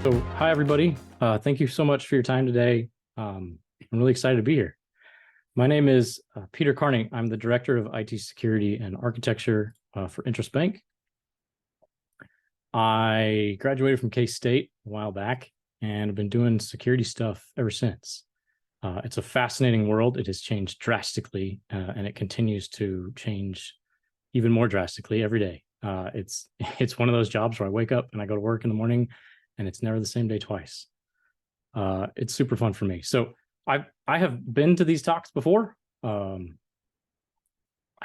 So, hi, everybody. Thank you so much for your time today. I'm really excited to be here. My name is Peter Carney. I'm the Director of IT Security and Architecture for INTRUST Bank. I graduated from K-State a while back and have been doing security stuff ever since. It's a fascinating world. It has changed drastically, and it continues to change even more drastically every day. It's one of those jobs where I wake up and I go to work in the morning and it's never the same day twice. It's super fun for me. So I have been to these talks before. I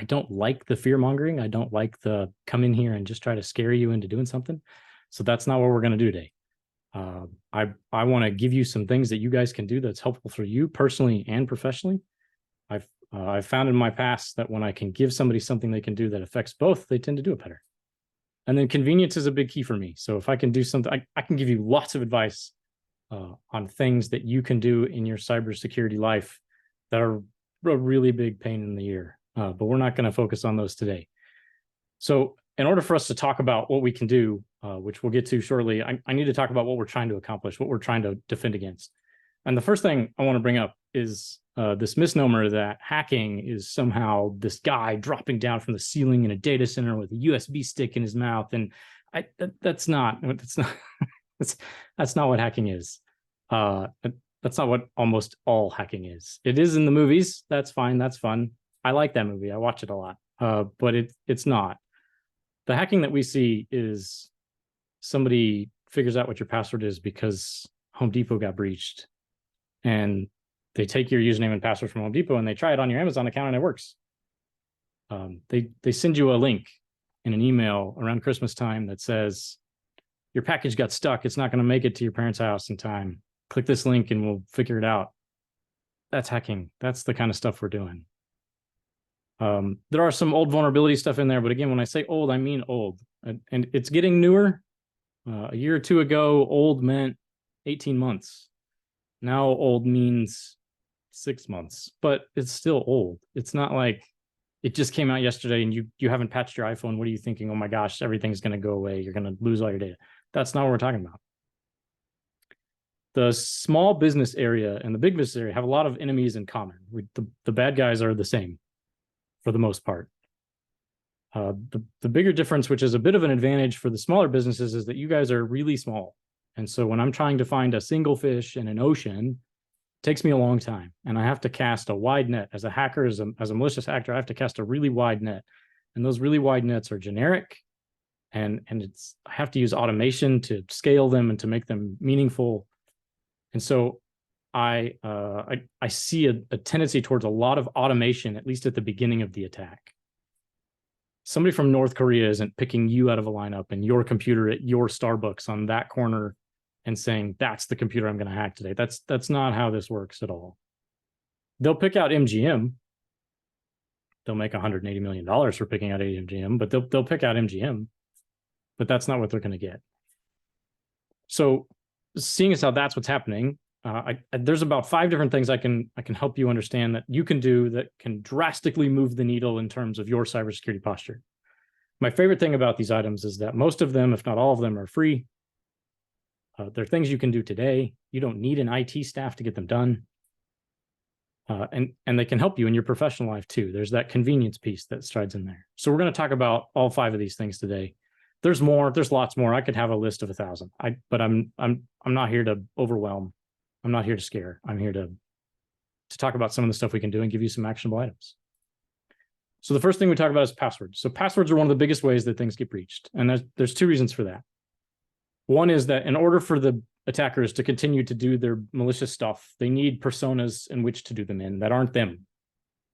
don't like the fear mongering. I don't like the come in here and just try to scare you into doing something. So that's not what we're going to do today. I want to give you some things that you guys can do that's helpful for you personally and professionally. I've found in my past that when I can give somebody something they can do that affects both, they tend to do it better. And then convenience is a big key for me. So if I can do something, I can give you lots of advice on things that you can do in your cybersecurity life that are a really big pain in the ear. But we're not going to focus on those today. So in order for us to talk about what we can do, which we'll get to shortly, I need to talk about what we're trying to accomplish, what we're trying to defend against. And the first thing I want to bring up is this misnomer that hacking is somehow this guy dropping down from the ceiling in a data center with a USB stick in his mouth. And that's not what hacking is. That's not what almost all hacking is. It is in the movies. That's fine. That's fun. I like that movie. I watch it a lot. But it's not. The hacking that we see is somebody figures out what your password is because Home Depot got breached. And they take your username and password from Home Depot and they try it on your Amazon account and it works. They send you a link in an email around Christmas time that says, your package got stuck. It's not going to make it to your parents' house in time. Click this link and we'll figure it out. That's hacking. That's the kind of stuff we're doing. There are some old vulnerability stuff in there, but again, when I say old, I mean old. And it's getting newer. A year or two ago, old meant 18 months. Now old means 6 months, but it's still old. It's not like it just came out yesterday and you haven't patched your iPhone. What are you thinking? Oh my gosh, everything's going to go away. You're going to lose all your data. That's not what we're talking about. The small business area and the big business area have a lot of enemies in common. The bad guys are the same for the most part. The bigger difference, which is a bit of an advantage for the smaller businesses, is that you guys are really small. And so when I'm trying to find a single fish in an ocean, it takes me a long time. And I have to cast a wide net. As a hacker, as a malicious actor, I have to cast a really wide net. And those really wide nets are generic. And I have to use automation to scale them and to make them meaningful. And so I see a tendency towards a lot of automation, at least at the beginning of the attack. Somebody from North Korea isn't picking you out of a lineup and your computer at your Starbucks on that corner and saying, that's the computer I'm going to hack today. That's not how this works at all. They'll pick out MGM. They'll make $180 million for picking out MGM, but they'll pick out MGM, but that's not what they're going to get. So seeing as how that's what's happening, there's about 5 different things I can help you understand that you can do that can drastically move the needle in terms of your cybersecurity posture. My favorite thing about these items is that most of them, if not all of them, are free. They're things you can do today. You don't need an IT staff to get them done. And they can help you in your professional life too. There's that convenience piece that strides in there. So we're going to talk about all 5 of these things today. There's more. There's lots more. I could have a list of 1,000. But I'm not here to overwhelm. I'm not here to scare. I'm here to talk about some of the stuff we can do and give you some actionable items. So the first thing we talk about is passwords. So passwords are one of the biggest ways that things get breached. And there's 2 reasons for that. One is that in order for the attackers to continue to do their malicious stuff, they need personas in which to do them in that aren't them.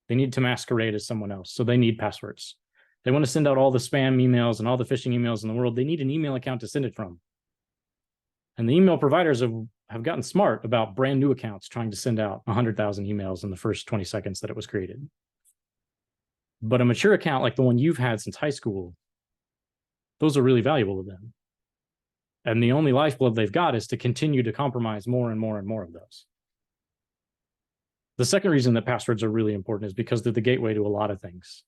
They need to masquerade as someone else. So they need passwords. They want to send out all the spam emails and all the phishing emails in the world. They need an email account to send it from. And the email providers have gotten smart about brand new accounts trying to send out 100,000 emails in the first 20 seconds that it was created. But a mature account like the one you've had since high school, those are really valuable to them. And the only lifeblood they've got is to continue to compromise more and more and more of those. The second reason that passwords are really important is because they're the gateway to a lot of things.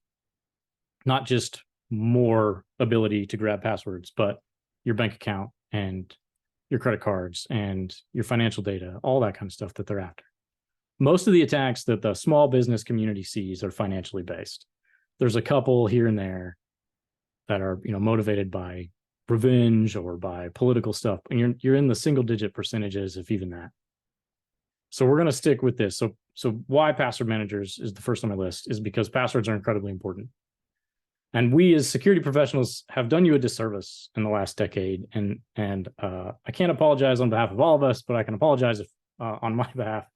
Not just more ability to grab passwords, but your bank account and your credit cards and your financial data, all that kind of stuff that they're after. Most of the attacks that the small business community sees are financially based. There's a couple here and there that are, motivated by revenge or by political stuff, and you're in the single digit percentages, if even that. So we're going to stick with this. So why password managers is the first on my list is because passwords are incredibly important. And we as security professionals have done you a disservice in the last decade. And I can't apologize on behalf of all of us, but I can apologize on my behalf.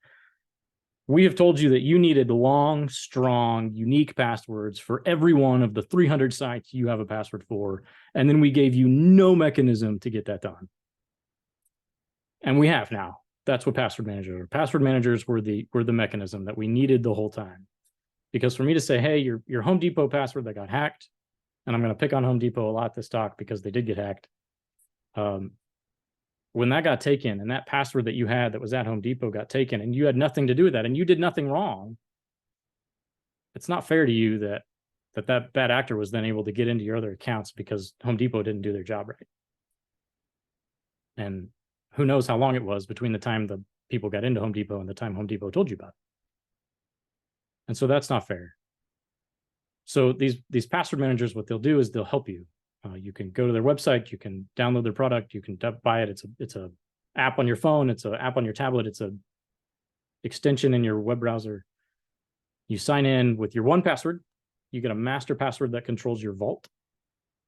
We have told you that you needed long, strong, unique passwords for every one of the 300 sites you have a password for. And then we gave you no mechanism to get that done. And we have now. That's what password managers are. Password managers were the mechanism that we needed the whole time. Because for me to say, hey, your Home Depot password that got hacked, and I'm going to pick on Home Depot a lot this talk because they did get hacked. When that got taken and that password that you had that was at Home Depot got taken and you had nothing to do with that and you did nothing wrong, it's not fair to you that bad actor was then able to get into your other accounts because Home Depot didn't do their job right. And who knows how long it was between the time the people got into Home Depot and the time Home Depot told you about it. And so that's not fair. So these password managers, what they'll do is they'll help you. You can go to their website, you can download their product, you can buy it. It's a app on your phone, it's an app on your tablet, it's a extension in your web browser. You sign in with your one password, you get a master password that controls your vault.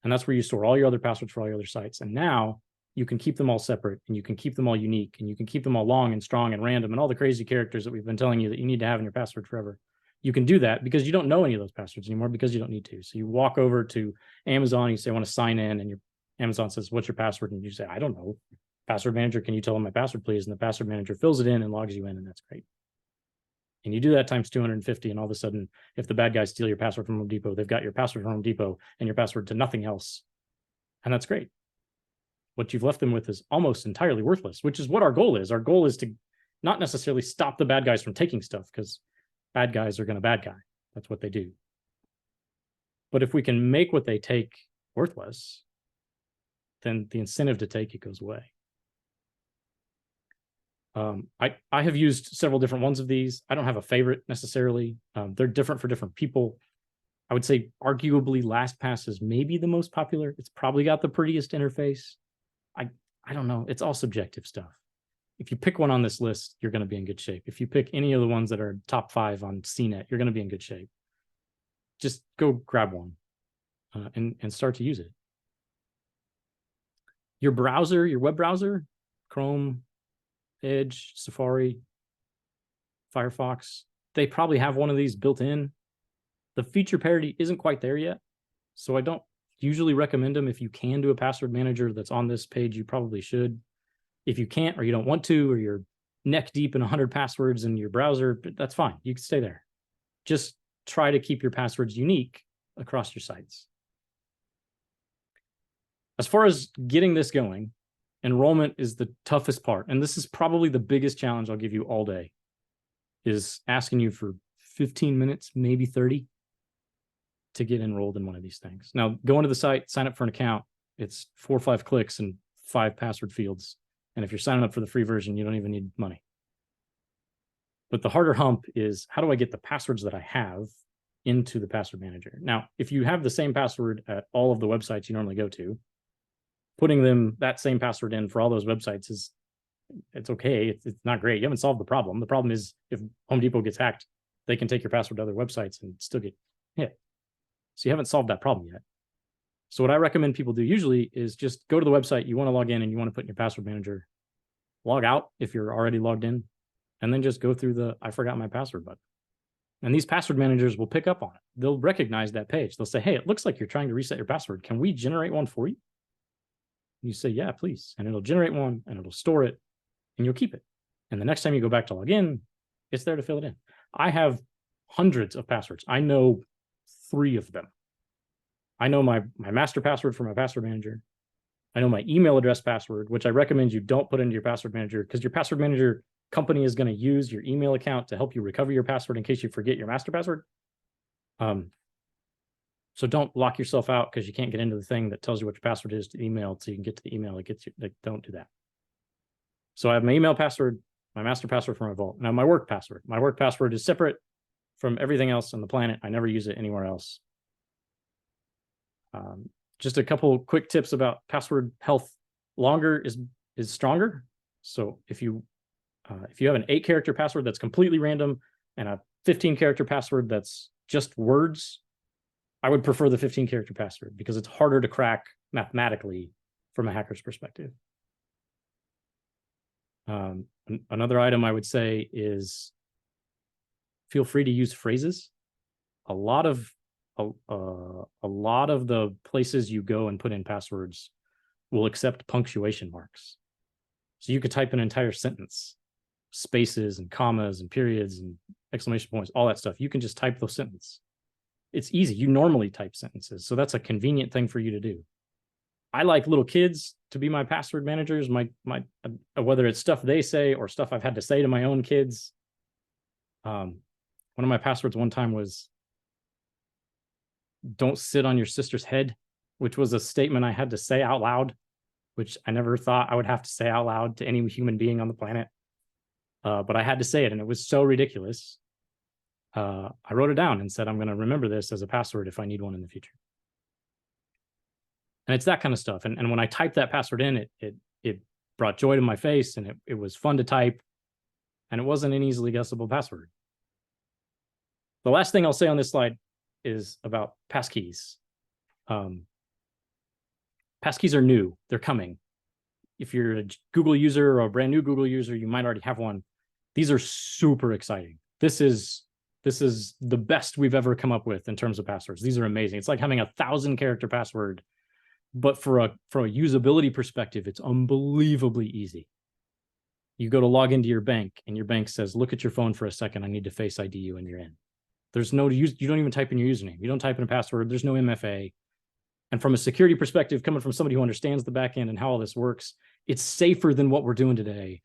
And that's where you store all your other passwords for all your other sites. And now you can keep them all separate and you can keep them all unique and you can keep them all long and strong and random and all the crazy characters that we've been telling you that you need to have in your password forever. You can do that because you don't know any of those passwords anymore because you don't need to. So you walk over to Amazon, you say, I want to sign in, and your Amazon says, what's your password? And you say, I don't know. Password manager, can you tell them my password, please? And the password manager fills it in and logs you in, and that's great. And you do that times 250, and all of a sudden, if the bad guys steal your password from Home Depot, they've got your password from Home Depot and your password to nothing else. And that's great. What you've left them with is almost entirely worthless, which is what our goal is. Our goal is to not necessarily stop the bad guys from taking stuff, because bad guys are going to bad guy. That's what they do. But if we can make what they take worthless, then the incentive to take it goes away. I have used several different ones of these. I don't have a favorite necessarily. They're different for different people. I would say arguably LastPass is maybe the most popular. It's probably got the prettiest interface. I don't know. It's all subjective stuff. If you pick one on this list, you're going to be in good shape. If you pick any of the ones that are top 5 on CNET, you're going to be in good shape. Just go grab one and start to use it. Your browser, your web browser, Chrome, Edge, Safari, Firefox, they probably have one of these built in. The feature parity isn't quite there yet, so I don't usually recommend them. If you can do a password manager that's on this page, you probably should. If you can't, or you don't want to, or you're neck deep in 100 passwords in your browser, that's fine. You can stay there. Just try to keep your passwords unique across your sites. As far as getting this going, enrollment is the toughest part. And this is probably the biggest challenge I'll give you all day, is asking you for 15 minutes, maybe 30, to get enrolled in one of these things. Now, go into the site, sign up for an account. It's 4 or 5 clicks and 5 password fields. And if you're signing up for the free version, you don't even need money. But the harder hump is, how do I get the passwords that I have into the password manager? Now, if you have the same password at all of the websites you normally go to, putting that same password in for all those websites it's okay. It's not great. You haven't solved the problem. The problem is if Home Depot gets hacked, they can take your password to other websites and still get hit. So you haven't solved that problem yet. So what I recommend people do usually is just go to the website you want to log in and you want to put in your password manager, log out if you're already logged in, and then just go through the I forgot my password button. And these password managers will pick up on it. They'll recognize that page. They'll say, hey, it looks like you're trying to reset your password. Can we generate one for you? You say, yeah, please. And it'll generate one and it'll store it and you'll keep it. And the next time you go back to log in, it's there to fill it in. I have hundreds of passwords. I know 3 of them. I know my master password for my password manager. I know my email address password, which I recommend you don't put into your password manager, because your password manager company is going to use your email account to help you recover your password in case you forget your master password. So don't lock yourself out because you can't get into the thing that tells you what your password is to email so you can get to the email that gets you. Like, don't do that. So I have my email password, my master password for my vault. Now my work password. My work password is separate from everything else on the planet. I never use it anywhere else. Just a couple quick tips about password health. Longer is stronger. So if you have an 8-character password that's completely random and a 15-character password that's just words, I would prefer the 15-character password because it's harder to crack mathematically from a hacker's perspective. Another item I would say is feel free to use phrases. A lot of the places you go and put in passwords will accept punctuation marks. So you could type an entire sentence, spaces and commas and periods and exclamation points, all that stuff. You can just type the sentence. It's easy. You normally type sentences. So that's a convenient thing for you to do. I like little kids to be my password managers, whether it's stuff they say or stuff I've had to say to my own kids. One of my passwords one time was, "Don't sit on your sister's head," which was a statement I had to say out loud, which I never thought I would have to say out loud to any human being on the planet. But I had to say it, and it was so ridiculous. I wrote it down and said, I'm going to remember this as a password if I need one in the future. And it's that kind of stuff. And when I typed that password in, it brought joy to my face, and it was fun to type, and it wasn't an easily guessable password. The last thing I'll say on this slide is about passkeys. Passkeys are new. They're coming. If you're a Google user or a brand new Google user, you might already have one. These are super exciting. This is the best we've ever come up with in terms of passwords. These are amazing. It's like having 1,000-character password, but from a usability perspective, it's unbelievably easy. You go to log into your bank, and your bank says, "Look at your phone for a second. I need to Face ID you," and you're in. There's no you don't even type in your username. You don't type in a password. There's no MFA. And from a security perspective, coming from somebody who understands the back end and how all this works, it's safer than what we're doing today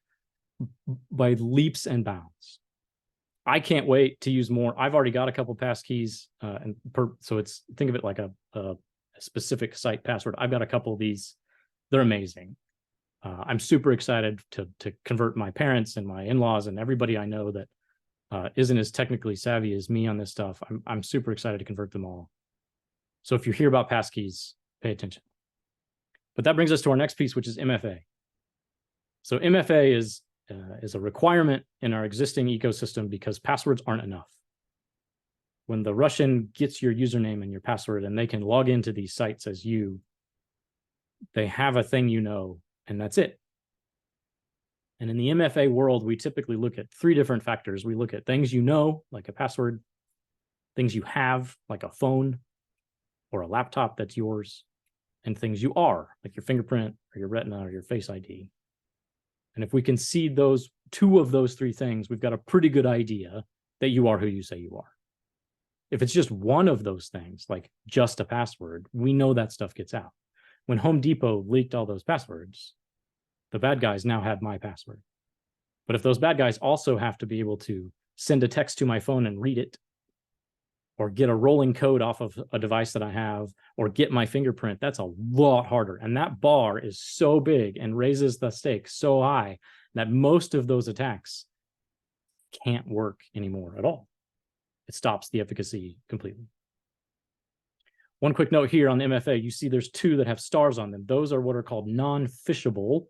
by leaps and bounds. I can't wait to use more. I've already got a couple passkeys, so it's, think of it like a specific site password. I've got a couple of these. They're amazing. I'm super excited to convert my parents and my in-laws and everybody I know that isn't as technically savvy as me on this stuff. I'm super excited to convert them all. So if you hear about passkeys, pay attention. But that brings us to our next piece, which is MFA. So MFA is a requirement in our existing ecosystem because passwords aren't enough. When the Russian gets your username and your password and they can log into these sites as you, they have a thing you know, and that's it. And in the MFA world, we typically look at 3 different factors. We look at things you know, like a password, things you have, like a phone or a laptop that's yours, and things you are, like your fingerprint or your retina or your Face ID. And if we can see those 2 of those 3 things, we've got a pretty good idea that you are who you say you are. If it's just one of those things, like just a password, we know that stuff gets out. When Home Depot leaked all those passwords, the bad guys now had my password. But if those bad guys also have to be able to send a text to my phone and read it, or get a rolling code off of a device that I have, or get my fingerprint, that's a lot harder. And that bar is so big and raises the stakes so high that most of those attacks can't work anymore at all. It stops the efficacy completely. One quick note here on the MFA, you see there's 2 that have stars on them. Those are what are called non-phishable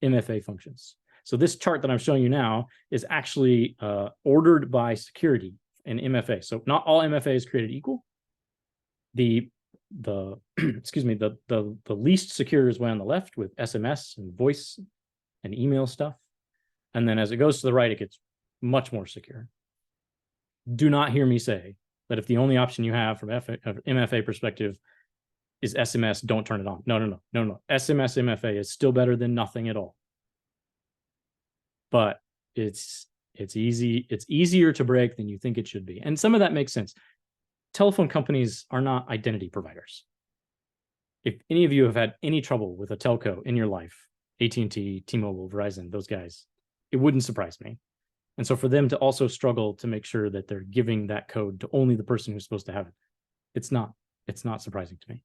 MFA functions. So this chart that I'm showing you now is actually ordered by security in MFA. So not all MFA is created equal. The excuse me, the least secure is way on the left with SMS and voice and email stuff. And then as it goes to the right, it gets much more secure. Do not hear me say that if the only option you have from MFA perspective is SMS, don't turn it on. No. SMS MFA is still better than nothing at all. But it's easier to break than you think it should be. And some of that makes sense. Telephone companies are not identity providers. If any of you have had any trouble with a telco in your life, AT&T, T-Mobile, Verizon, those guys, it wouldn't surprise me. And so for them to also struggle to make sure that they're giving that code to only the person who's supposed to have it, it's not surprising to me.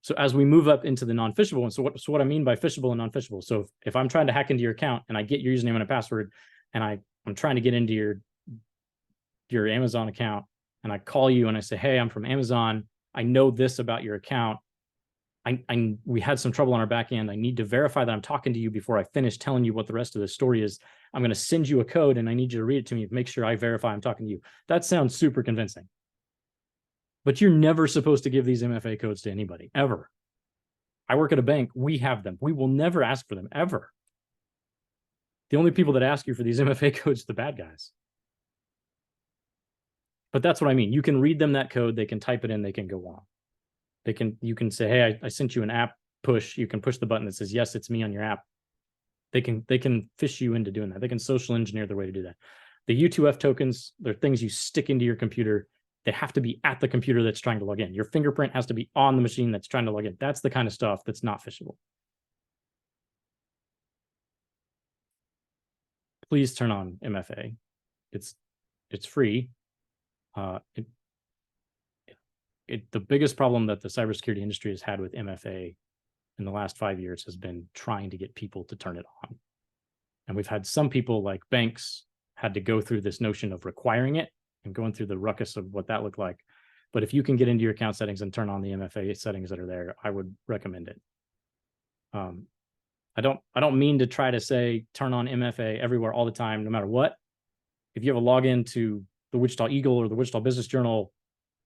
So as we move up into the non-phishable ones, so what I mean by phishable and non-phishable. So if I'm trying to hack into your account and I get your username and a password, and I'm trying to get into your Amazon account, and I call you and I say, hey, I'm from Amazon. I know this about your account. We had some trouble on our back end. I need to verify that I'm talking to you before I finish telling you what the rest of the story is. I'm going to send you a code and I need you to read it to me. Make sure I verify I'm talking to you. That sounds super convincing. But you're never supposed to give these MFA codes to anybody, ever. I work at a bank. We have them. We will never ask for them, ever. The only people that ask you for these MFA codes are the bad guys. But that's what I mean. You can read them that code. They can type it in. They can go on. You can say, hey, I sent you an app push. You can push the button that says, yes, it's me on your app. They can phish you into doing that. They can social engineer their way to do that. The U2F tokens, they're things you stick into your computer. They have to be at the computer that's trying to log in. Your fingerprint has to be on the machine that's trying to log in. That's the kind of stuff that's not phishable. Please turn on MFA. It's free. The biggest problem that the cybersecurity industry has had with MFA in the last 5 years has been trying to get people to turn it on. And we've had some people, like banks, had to go through this notion of requiring it and going through the ruckus of what that looked like. But if you can get into your account settings and turn on the MFA settings that are there, I would recommend it. I don't mean to try to say turn on MFA everywhere all the time, no matter what. If you have a login to the Wichita Eagle or the Wichita Business Journal,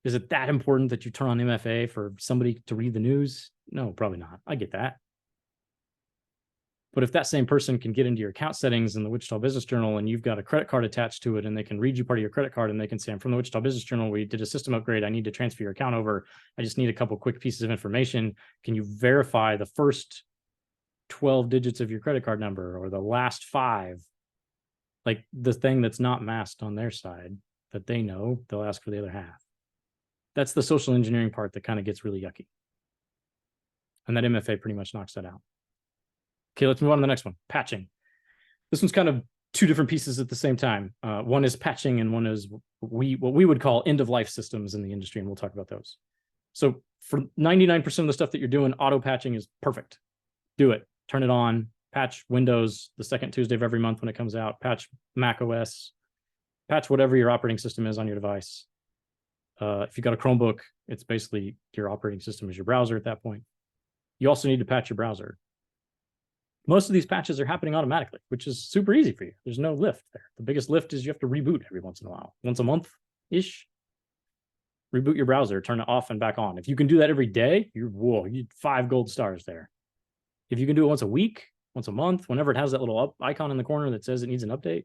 is it that important that you turn on MFA for somebody to read the news? No, probably not. I get that. But if that same person can get into your account settings in the Wichita Business Journal and you've got a credit card attached to it and they can read you part of your credit card and they can say, I'm from the Wichita Business Journal. We did a system upgrade. I need to transfer your account over. I just need a couple quick pieces of information. Can you verify the first 12 digits of your credit card number or the last 5? Like the thing that's not masked on their side that they know, they'll ask for the other half. That's the social engineering part that kind of gets really yucky. And that MFA pretty much knocks that out. Okay, let's move on to the next one, patching. This one's kind of two different pieces at the same time. One is patching and one is what we would call end-of-life systems in the industry, and we'll talk about those. So for 99% of the stuff that you're doing, auto patching is perfect. Do it. Turn it on. Patch Windows the second Tuesday of every month when it comes out. Patch Mac OS. Patch whatever your operating system is on your device. If you've got a Chromebook, it's basically your operating system is your browser at that point. You also need to patch your browser. Most of these patches are happening automatically, which is super easy for you. There's no lift there. The biggest lift is you have to reboot every once in a while. Once a month-ish. Reboot your browser, turn it off and back on. If you can do that every day, you 5 gold stars there. If you can do it once a week, once a month, whenever it has that little icon in the corner that says it needs an update,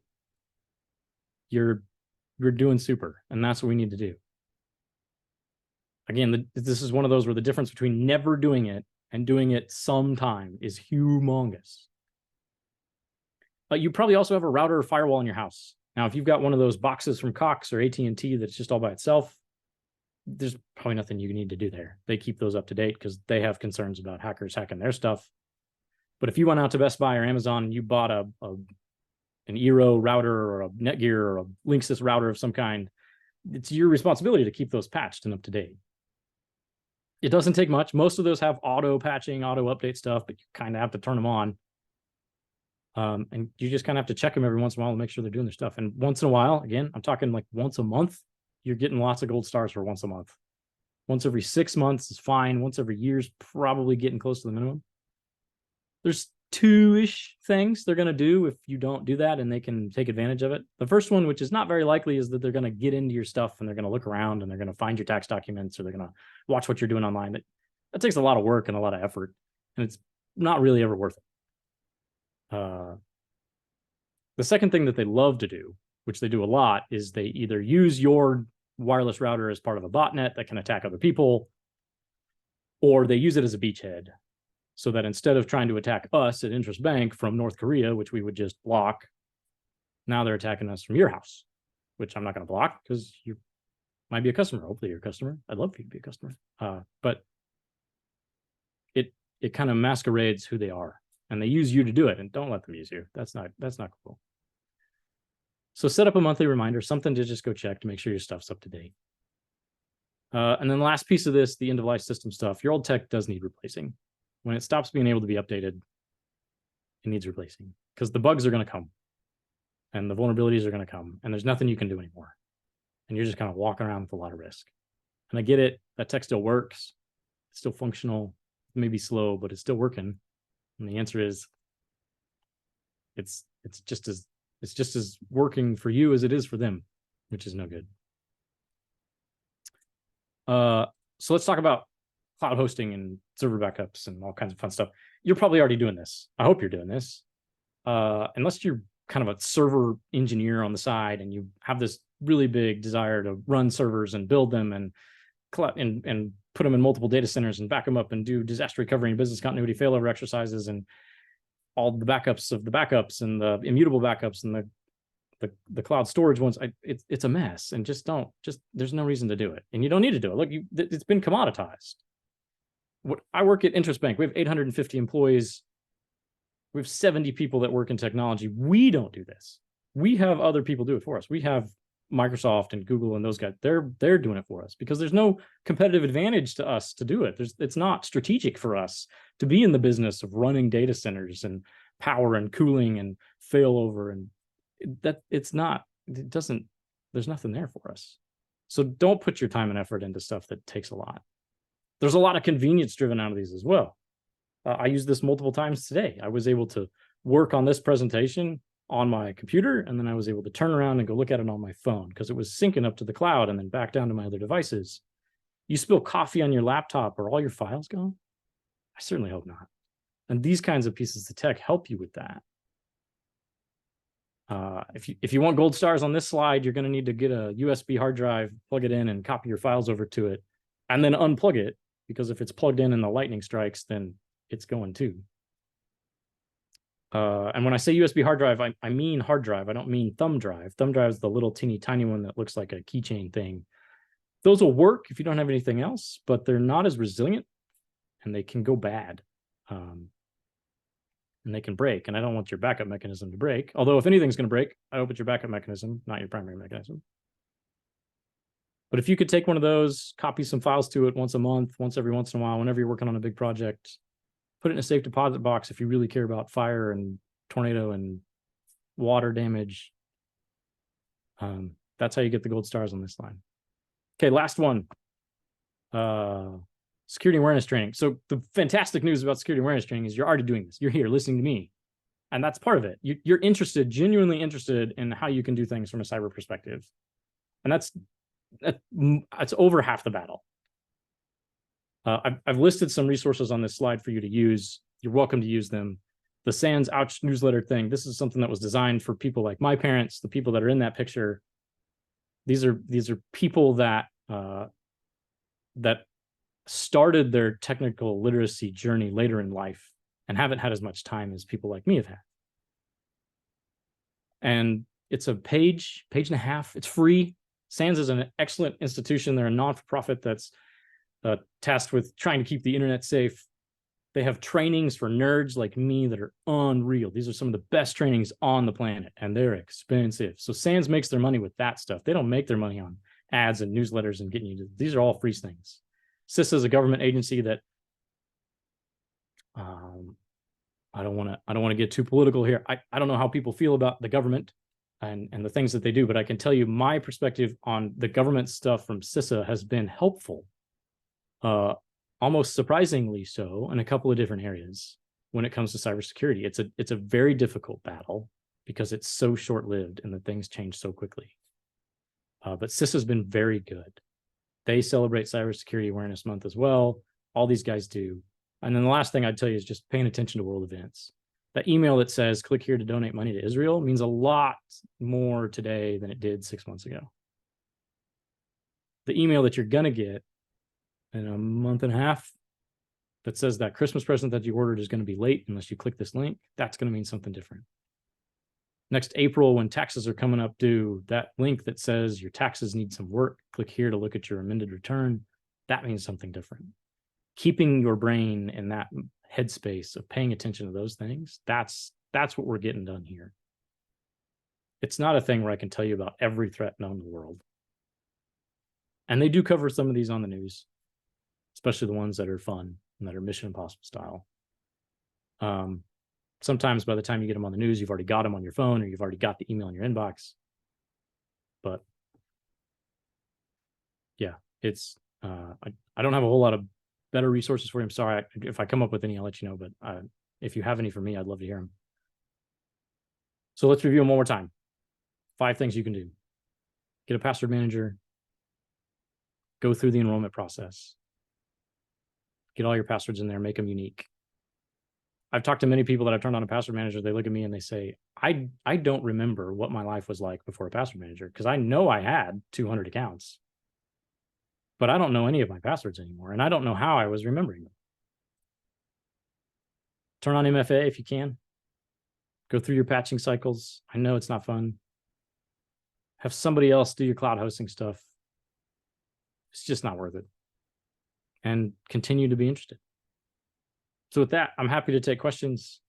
you're doing super, and that's what we need to do. Again, this is one of those where the difference between never doing it and doing it sometime is humongous. But you probably also have a router or firewall in your house. Now, if you've got one of those boxes from Cox or AT&T that's just all by itself, there's probably nothing you need to do there. They keep those up to date because they have concerns about hackers hacking their stuff. But if you went out to Best Buy or Amazon and you bought an Eero router or a Netgear or a Linksys router of some kind, it's your responsibility to keep those patched and up to date. It doesn't take much. Most of those have auto patching, auto update stuff, but you kind of have to turn them on. And you just kind of have to check them every once in a while to make sure they're doing their stuff. And once in a while, again, I'm talking like once a month, you're getting lots of gold stars for once a month. Once every 6 months is fine. Once every year is probably getting close to the minimum. There's 2-ish things they're going to do if you don't do that, and they can take advantage of it. The first one, which is not very likely, is that they're going to get into your stuff and they're going to look around and they're going to find your tax documents, or they're going to watch what you're doing online. That takes a lot of work and a lot of effort, and it's not really ever worth it. The second thing that they love to do, which they do a lot, is they either use your wireless router as part of a botnet that can attack other people, or they use it as a beachhead. So that instead of trying to attack us at INTRUST Bank from North Korea, which we would just block, now they're attacking us from your house, which I'm not going to block because you might be a customer. Hopefully you're a customer. I'd love for you to be a customer. But it kind of masquerades who they are, and they use you to do it, and don't let them use you. That's not cool. So set up a monthly reminder, something to just go check to make sure your stuff's up to date. And then the last piece of this, the end of life system stuff, your old tech does need replacing. When it stops being able to be updated, it needs replacing because the bugs are going to come and the vulnerabilities are going to come and there's nothing you can do anymore. And you're just kind of walking around with a lot of risk. And I get it. That tech still works. It's still functional. It may be slow, but it's still working. And the answer is it's just as working for you as it is for them, which is no good. So let's talk about cloud hosting and server backups and all kinds of fun stuff. You're probably already doing this. I hope you're doing this. Unless you're kind of a server engineer on the side and you have this really big desire to run servers and build them and put them in multiple data centers and back them up and do disaster recovery and business continuity failover exercises and all the backups of the backups and the immutable backups and the cloud storage ones. It's a mess, and there's no reason to do it, and you don't need to do it. Look, it's been commoditized. I work at INTRUST Bank. We have 850 employees. We have 70 people that work in technology. We don't do this. We have other people do it for us. We have Microsoft and Google and those guys. They're doing it for us because there's no competitive advantage to us to do it. It's not strategic for us to be in the business of running data centers and power and cooling and failover, and there's nothing there for us. So don't put your time and effort into stuff that takes a lot. There's a lot of convenience driven out of these as well. I used this multiple times today. I was able to work on this presentation on my computer, and then I was able to turn around and go look at it on my phone because it was syncing up to the cloud and then back down to my other devices. You spill coffee on your laptop, are all your files gone? I certainly hope not. And these kinds of pieces of tech help you with that. If you want gold stars on this slide, you're going to need to get a USB hard drive, plug it in, and copy your files over to it, and then unplug it, because if it's plugged in and the lightning strikes, then it's going too. And when I say USB hard drive, I mean hard drive. I don't mean thumb drive. Thumb drive is the little teeny tiny one that looks like a keychain thing. Those will work if you don't have anything else, but they're not as resilient, and they can go bad. And they can break, and I don't want your backup mechanism to break. Although if anything's going to break, I hope it's your backup mechanism, not your primary mechanism. But if you could take one of those, copy some files to it once a month, once every once in a while, whenever you're working on a big project, put it in a safe deposit box if you really care about fire and tornado and water damage. That's how you get the gold stars on this line. Okay, last one. Security awareness training. So the fantastic news about security awareness training is you're already doing this. You're here listening to me. And that's part of it. You're interested, genuinely interested in how you can do things from a cyber perspective. And that's over half the battle. I've listed some resources on this slide for you to use. You're welcome to use them. The Sans Ouch newsletter thing, this is something that was designed for people like my parents, the people that are in that picture. These are people that started their technical literacy journey later in life and haven't had as much time as people like me have had. And it's a page and a half. It's free. SANS is an excellent institution. They're a non-for-profit that's tasked with trying to keep the internet safe. They have trainings for nerds like me that are unreal. These are some of the best trainings on the planet, and they're expensive. So SANS makes their money with that stuff. They don't make their money on ads and newsletters and getting you to, these are all free things. CISA is a government agency that I don't want to get too political here. I don't know how people feel about the government and the things that they do, but I can tell you my perspective on the government stuff from CISA has been helpful, almost surprisingly so, in a couple of different areas when it comes to cybersecurity. It's a very difficult battle because it's so short-lived and the things change so quickly. But CISA has been very good. They celebrate Cybersecurity Awareness Month as well. All these guys do. And then the last thing I'd tell you is just paying attention to world events. That email that says, click here to donate money to Israel means a lot more today than it did 6 months ago. The email that you're going to get in a month and a half that says that Christmas present that you ordered is going to be late unless you click this link, that's going to mean something different. Next April, when taxes are coming up due, that link that says your taxes need some work, click here to look at your amended return, that means something different. Keeping your brain in that headspace of paying attention to those things, that's what we're getting done here. It's not a thing where I can tell you about every threat known in the world. And they do cover some of these on the news, especially the ones that are fun and that are Mission Impossible style. Sometimes by the time you get them on the news, you've already got them on your phone or you've already got the email in your inbox. But yeah, it's I don't have a whole lot of better resources for you. I'm sorry. If I come up with any, I'll let you know. But if you have any for me, I'd love to hear them. So let's review them one more time. 5 things you can do. Get a password manager. Go through the enrollment process. Get all your passwords in there. Make them unique. I've talked to many people that I've turned on a password manager. They look at me and they say, I don't remember what my life was like before a password manager, because I know I had 200 accounts, but I don't know any of my passwords anymore. And I don't know how I was remembering them. Turn on MFA if you can. Go through your patching cycles. I know it's not fun. Have somebody else do your cloud hosting stuff. It's just not worth it. And continue to be interested. So with that, I'm happy to take questions.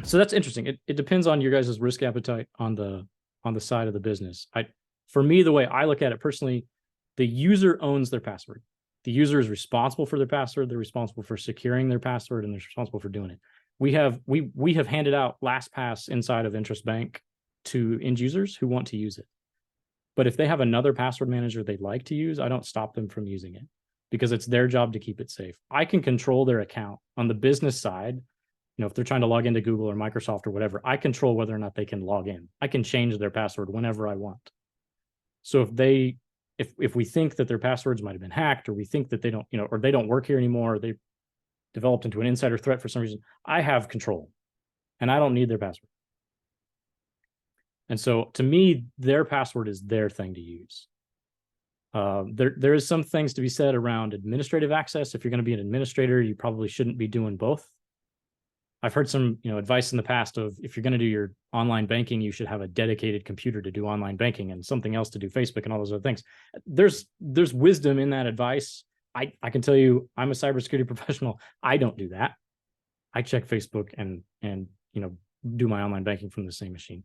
So that's interesting. It depends on your guys' risk appetite on the side of the business. For me, the way I look at it personally, the user owns their password. The user is responsible for their password. They're responsible for securing their password, and they're responsible for doing it. We have handed out LastPass inside of INTRUST Bank to end users who want to use it. But if they have another password manager they'd like to use, I don't stop them from using it, because it's their job to keep it safe. I can control their account on the business side. If they're trying to log into Google or Microsoft or whatever, I control whether or not they can log in. I can change their password whenever I want. So if we think that their passwords might have been hacked, or we think that they don't, or they don't work here anymore, or they developed into an insider threat for some reason, I have control and I don't need their password. And so to me, their password is their thing to use. There is some things to be said around administrative access. If you're going to be an administrator, you probably shouldn't be doing both. I've heard some, advice in the past of, if you're going to do your online banking, you should have a dedicated computer to do online banking and something else to do Facebook and all those other things. There's wisdom in that advice. I can tell you, I'm a cybersecurity professional. I don't do that. I check Facebook and do my online banking from the same machine.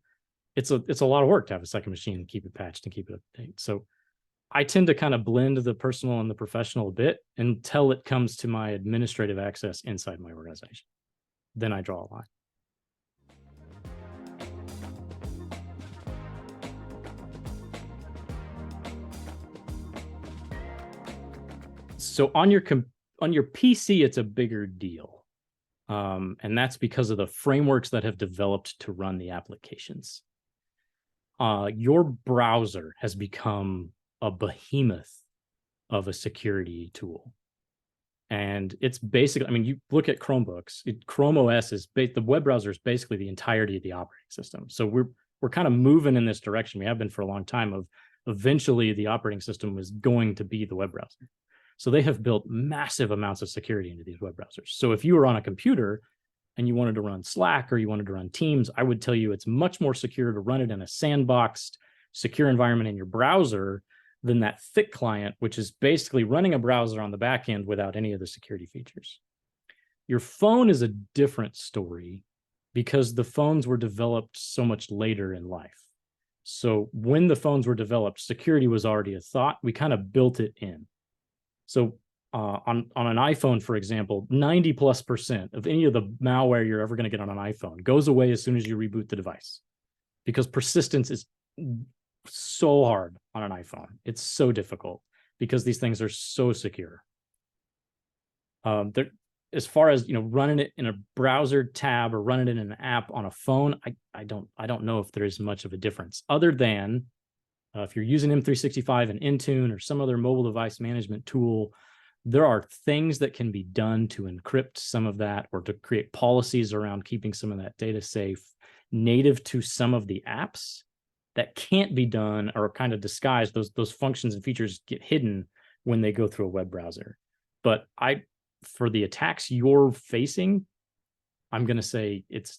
It's a lot of work to have a second machine and keep it patched and keep it up to date. So I tend to kind of blend the personal and the professional a bit until it comes to my administrative access inside my organization. Then I draw a line. So on your PC, it's a bigger deal. And that's because of the frameworks that have developed to run the applications. Your browser has become a behemoth of a security tool. And it's basically, you look at Chromebooks, Chrome OS is, the web browser is basically the entirety of the operating system. So we're kind of moving in this direction. We have been for a long time of eventually the operating system was going to be the web browser. So they have built massive amounts of security into these web browsers. So if you were on a computer and you wanted to run Slack or you wanted to run Teams, I would tell you it's much more secure to run it in a sandboxed, secure environment in your browser than that thick client, which is basically running a browser on the back end without any of the security features. Your phone is a different story because the phones were developed so much later in life. So when the phones were developed, security was already a thought. We kind of built it in. So on an iPhone, for example, 90+% of any of the malware you're ever going to get on an iPhone goes away as soon as you reboot the device, because persistence is so hard on an iPhone. It's so difficult because these things are so secure. As far as running it in a browser tab or running it in an app on a phone, I don't know if there is much of a difference, other than if you're using M365 and Intune or some other mobile device management tool, there are things that can be done to encrypt some of that or to create policies around keeping some of that data safe native to some of the apps that can't be done or kind of disguised. Those functions and features get hidden when they go through a web browser. But for the attacks you're facing, I'm going to say it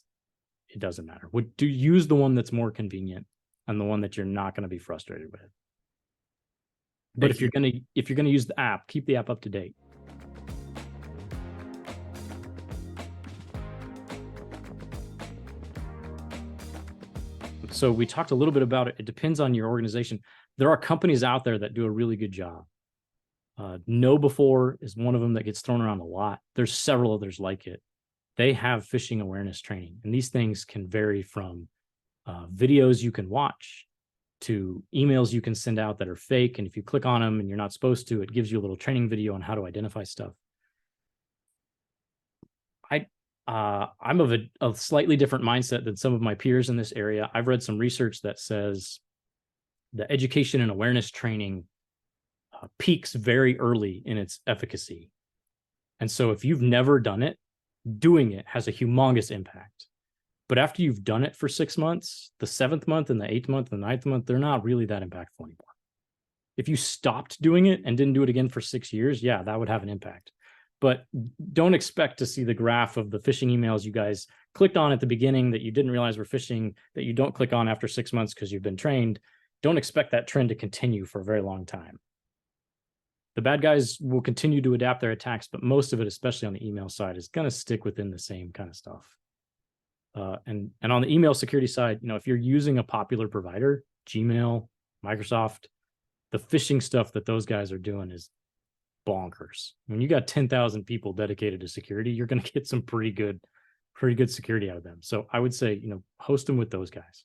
doesn't matter. Use the one that's more convenient and the one that you're not going to be frustrated with. But if you're gonna use the app, keep the app up to date. So we talked a little bit about it. It depends on your organization. There are companies out there that do a really good job. KnowBe4 is one of them that gets thrown around a lot. There's several others like it. They have phishing awareness training, and these things can vary from videos you can watch to emails you can send out that are fake. And if you click on them and you're not supposed to, it gives you a little training video on how to identify stuff. I'm of a slightly different mindset than some of my peers in this area. I've read some research that says the education and awareness training peaks very early in its efficacy. And so if you've never done it, doing it has a humongous impact. But after you've done it for 6 months, the 7th month and the 8th month and the 9th month, they're not really that impactful anymore. If you stopped doing it and didn't do it again for 6 years, yeah, that would have an impact. But don't expect to see the graph of the phishing emails you guys clicked on at the beginning that you didn't realize were phishing, that you don't click on after 6 months because you've been trained. Don't expect that trend to continue for a very long time. The bad guys will continue to adapt their attacks, but most of it, especially on the email side, is going to stick within the same kind of stuff. And on the email security side, if you're using a popular provider, Gmail, Microsoft, the phishing stuff that those guys are doing is bonkers. When you got 10,000 people dedicated to security, you're going to get some pretty good security out of them. So I would say, host them with those guys.